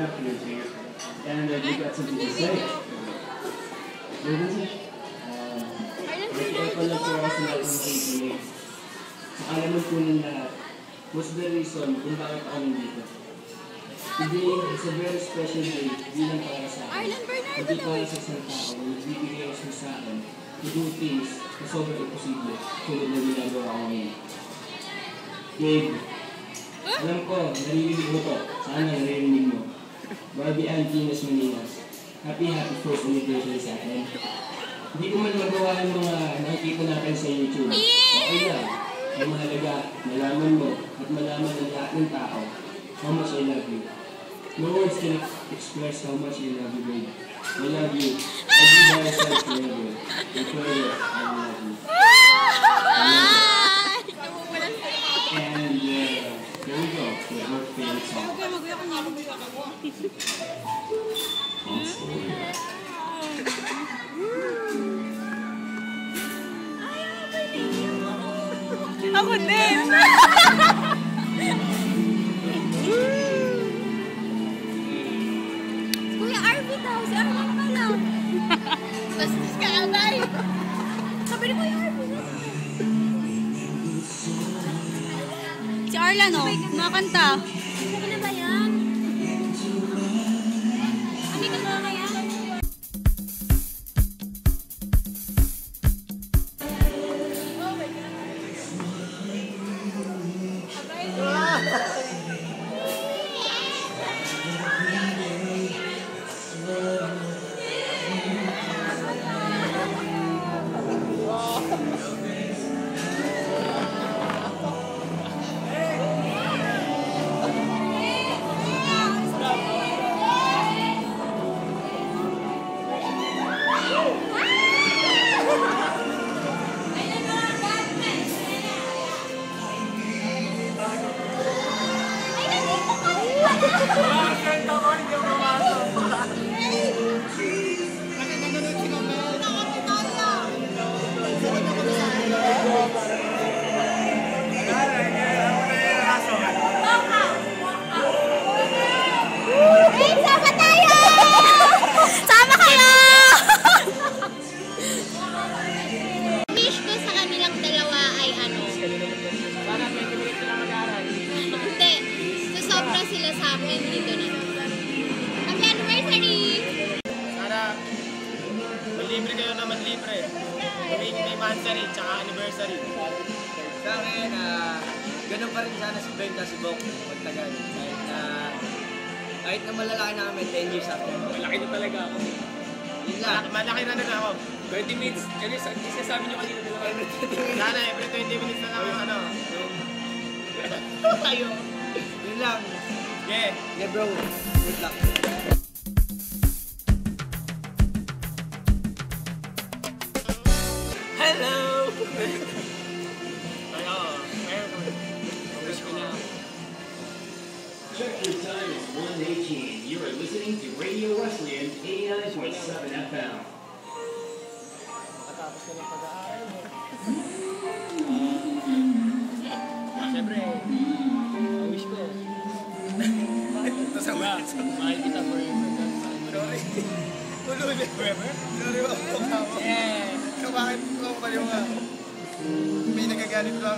up here, Jake. And you got something to say. What is it? Ito pala po ako sila kung kikinig. Alam mo po ng lahat. What's the reason kung bakit ako nandito? Today is a very special day, hindi lang para sa akin. Hindi para sa isang tao na nagbibigay ako sa akin to do things na sobrang imposible tulad na ginagawa ko ngayon. Gabe, alam ko, naririnig mo to. Sana naririnig mo. Barbie Ann Venus Maninas. Happy first anniversary sa akin. Hindi ko man magawa ng mga nakikita natin sa YouTube. Okay lang. Ang mahalaga, malaman mo at malaman ng lahat ng tao how much I love you. No words can express how much I love you, babe. I love you. I do myself forever. And forever, I love you. And here we go with our favorite song. Ako din! Kuya Arvin daw, si Arvin pala. Bastos ka agay. Sabi ni Kuya Arvin. Si Arlan o, nakakanta. Sige na ba yan? Hindi ka na kaya? Sila sa akin dito na. Happy anniversary! Sana malibre kayo na manlibre. May monthsary tsaka anniversary. Sa akin, ganun pa rin sana si Brenda, si Bok, magtagal. Kahit na malalaki na kami, 10 years after. Malaki na talaga ako. Yun lang. Malaki na ako. 20 minutes. Kasi sabi nyo kanina nila. Sana every 20 minutes na lang ano. Tayo. Yun lang. Yeah. Yeah bro. Good luck. Hello! Check your time, it's 1:18. You are listening to Radio Wesleyan 89.7 FM. Matapos ka ng pag-aaral mo. Siyempre, ang wish ko. Mahal kita forever. Sorry. Ulit. Forever? Sorry ba? Yeah. Bakit ko pa yung may nagagalit lang?